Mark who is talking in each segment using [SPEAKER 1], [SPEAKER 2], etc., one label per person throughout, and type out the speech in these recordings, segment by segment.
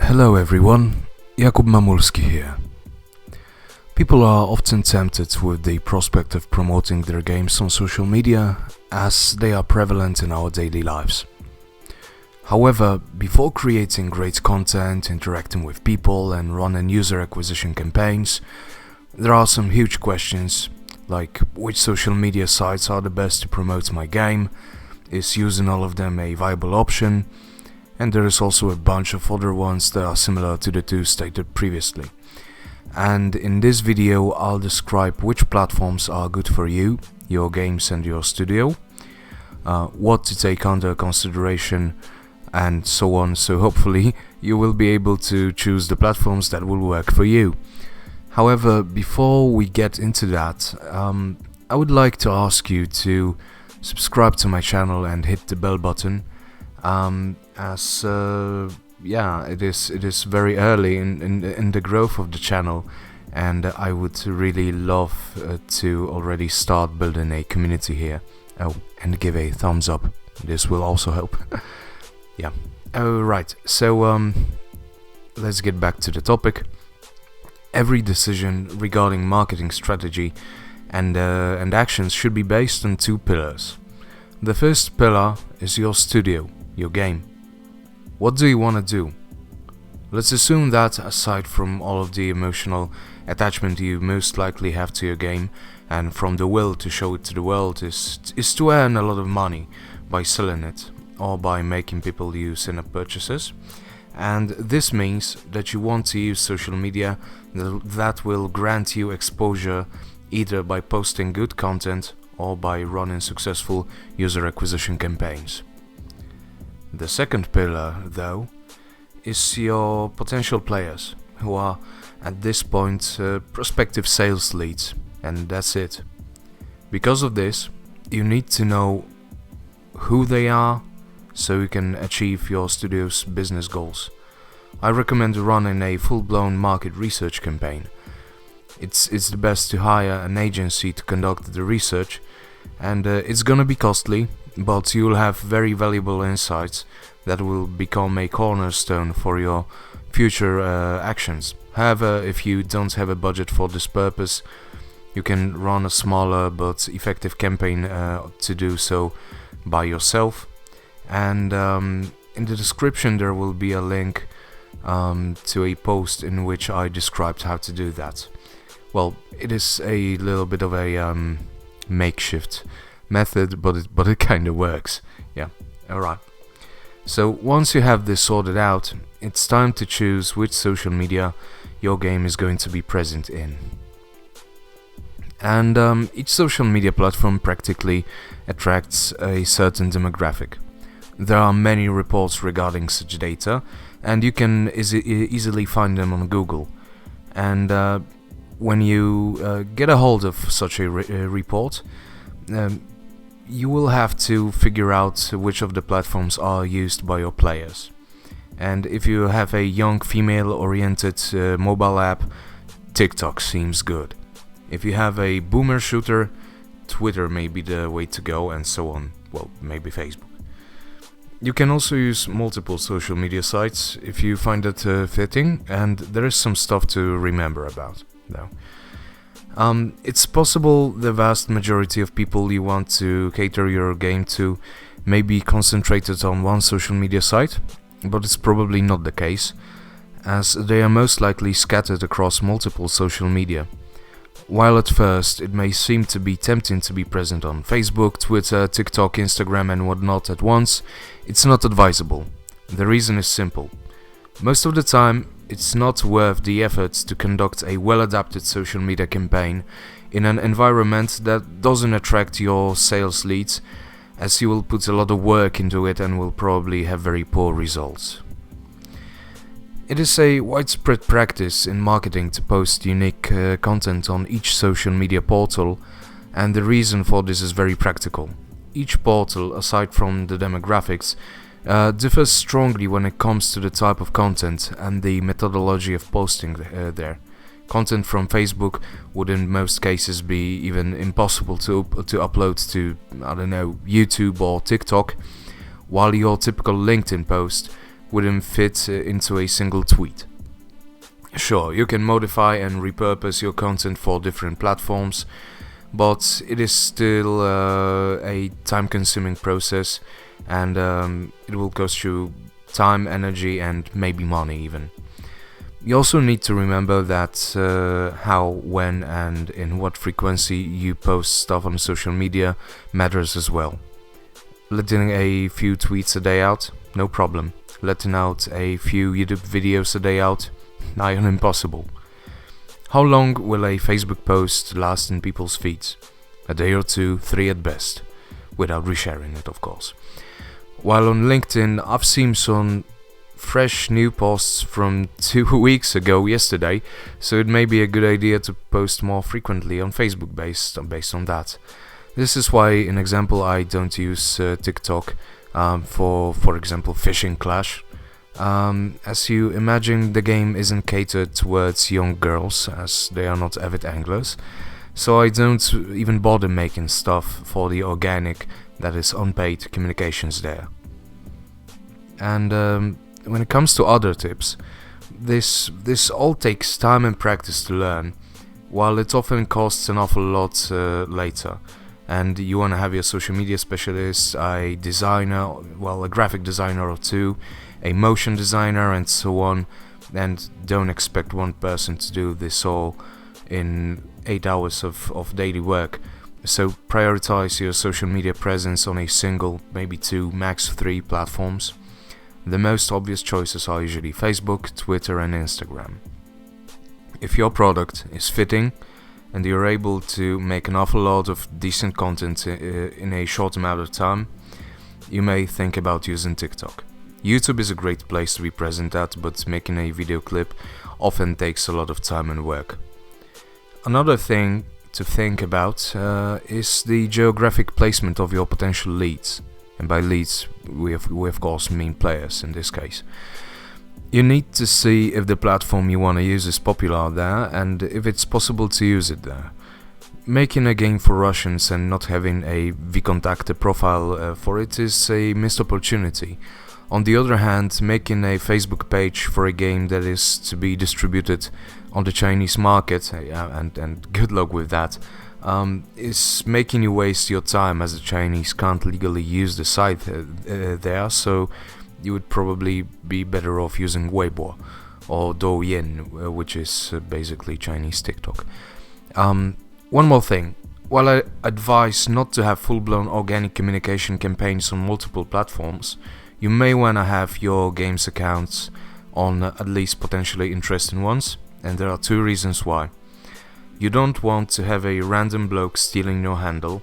[SPEAKER 1] Hello everyone, Jakub Mamulski here. People are often tempted with the prospect of promoting their games on social media as they are prevalent in our daily lives. However, before creating great content, interacting with people and running user acquisition campaigns, there are some huge questions like which social media sites are the best to promote my game, is using all of them a viable option, and there is also a bunch of other ones that are similar to the two stated previously. And in this video I'll describe which platforms are good for you, your games and your studio, what to take under consideration and so on, so hopefully you will be able to choose the platforms that will work for you. However, before we get into that, I would like to ask you to subscribe to my channel and hit the bell button, as it is very early in the growth of the channel, and I would really love to already start building a community here. Oh, and give a thumbs up, this will also help. Yeah. Right, so let's get back to the topic. Every decision regarding marketing strategy and actions should be based on two pillars. The first pillar is your studio, your game. What do you want to do? Let's assume that, aside from all of the emotional attachment you most likely have to your game, and from the will to show it to the world, is to earn a lot of money by selling it, or by making people use in-app purchases. And this means that you want to use social media that will grant you exposure either by posting good content or by running successful user acquisition campaigns. The second pillar, though, is your potential players, who are at this point prospective sales leads, and that's it. Because of this, you need to know who they are so you can achieve your studio's business goals. I recommend running a full-blown market research campaign. It's the best to hire an agency to conduct the research, and it's gonna be costly, but you'll have very valuable insights that will become a cornerstone for your future actions. However, if you don't have a budget for this purpose, you can run a smaller but effective campaign to do so by yourself. And in the description there will be a link to a post in which I described how to do that. Well, it is a little bit of a makeshift method, but it kind of works. Yeah, alright. So once you have this sorted out, it's time to choose which social media your game is going to be present in. And each social media platform practically attracts a certain demographic. There are many reports regarding such data, and you can easily find them on Google. And when you get a hold of such a report, you will have to figure out which of the platforms are used by your players. And if you have a young female-oriented mobile app, TikTok seems good. If you have a boomer shooter, Twitter may be the way to go, and so on. Well, maybe Facebook. You can also use multiple social media sites if you find it fitting, and there is some stuff to remember about, though. It's possible the vast majority of people you want to cater your game to may be concentrated on one social media site, but it's probably not the case, as they are most likely scattered across multiple social media. While at first it may seem to be tempting to be present on Facebook, Twitter, TikTok, Instagram and whatnot at once, it's not advisable. The reason is simple. Most of the time, it's not worth the effort to conduct a well-adapted social media campaign in an environment that doesn't attract your sales leads, as you will put a lot of work into it and will probably have very poor results. It is a widespread practice in marketing to post unique content on each social media portal, and the reason for this is very practical. Each portal, aside from the demographics, differs strongly when it comes to the type of content and the methodology of posting there. Content from Facebook would in most cases be even impossible to upload to, I don't know, YouTube or TikTok, while your typical LinkedIn post wouldn't fit into a single tweet. Sure, you can modify and repurpose your content for different platforms, but it is still a time-consuming process, and it will cost you time, energy, and maybe money even. You also need to remember that how, when, and in what frequency you post stuff on social media matters as well. Letting a few tweets a day out, no problem. Letting out a few YouTube videos a day out, nigh on impossible. How long will a Facebook post last in people's feeds? A day or two, 3 at best, without resharing it, of course. While on LinkedIn, I've seen some fresh new posts from 2 weeks ago yesterday, so it may be a good idea to post more frequently on Facebook based on that. This is why, in example, I don't use TikTok for example, Fishing Clash. As you imagine, the game isn't catered towards young girls, as they are not avid anglers, so I don't even bother making stuff for the organic, that is unpaid communications there. And when it comes to other tips, this all takes time and practice to learn, while it often costs an awful lot later. And you want to have your social media specialist, a designer, well, a graphic designer or two, a motion designer, and so on. And don't expect one person to do this all in 8 hours of daily work. So prioritize your social media presence on a single, maybe 2, max 3 platforms. The most obvious choices are usually Facebook, Twitter, and Instagram. If your product is fitting and you're able to make an awful lot of decent content in a short amount of time, you may think about using TikTok. YouTube is a great place to be present at, but making a video clip often takes a lot of time and work. Another thing to think about is the geographic placement of your potential leads. And by leads, we of course mean players in this case. You need to see if the platform you want to use is popular there, and if it's possible to use it there. Making a game for Russians and not having a VKontakte profile for it is a missed opportunity. On the other hand, making a Facebook page for a game that is to be distributed on the Chinese market, and good luck with that, is making you waste your time, as the Chinese can't legally use the site there, so you would probably be better off using Weibo or Douyin, which is basically Chinese TikTok. One more thing. While I advise not to have full-blown organic communication campaigns on multiple platforms, you may want to have your game's accounts on at least potentially interesting ones, and there are 2 reasons why. You don't want to have a random bloke stealing your handle,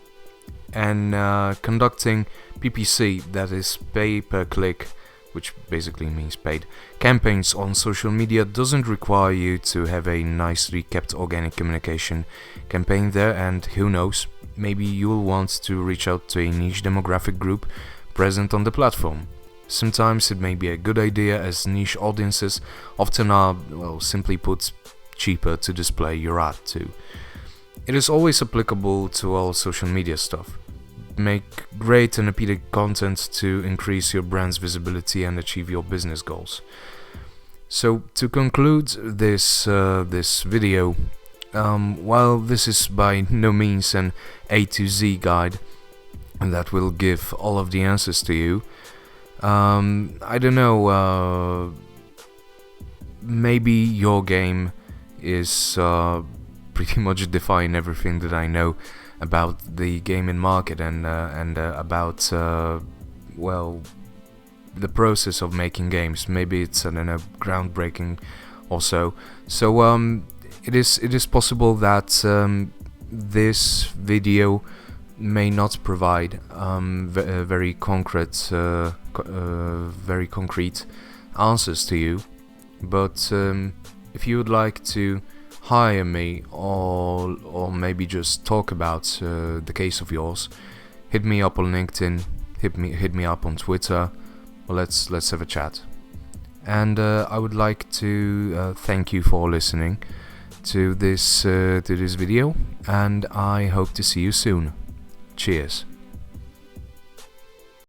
[SPEAKER 1] and conducting PPC, that is pay per click, which basically means paid, campaigns on social media doesn't require you to have a nicely kept organic communication campaign there, and who knows, maybe you'll want to reach out to a niche demographic group present on the platform. Sometimes it may be a good idea, as niche audiences often are, well, simply put, cheaper to display your ad to. It is always applicable to all social media stuff. Make great and appealing content to increase your brand's visibility and achieve your business goals. So to conclude this video, while this is by no means an A to Z guide that will give all of the answers to you, I don't know, maybe your game is pretty much defying everything that I know about the gaming market and about well, the process of making games. Maybe it's, I don't know, groundbreaking or so. So it is possible that this video may not provide very concrete answers to you, but if you would like to hire me or maybe just talk about the case of yours, hit me up on LinkedIn, hit me up on Twitter, or let's have a chat. And I would like to thank you for listening to this video, and I hope to see you soon. Cheers.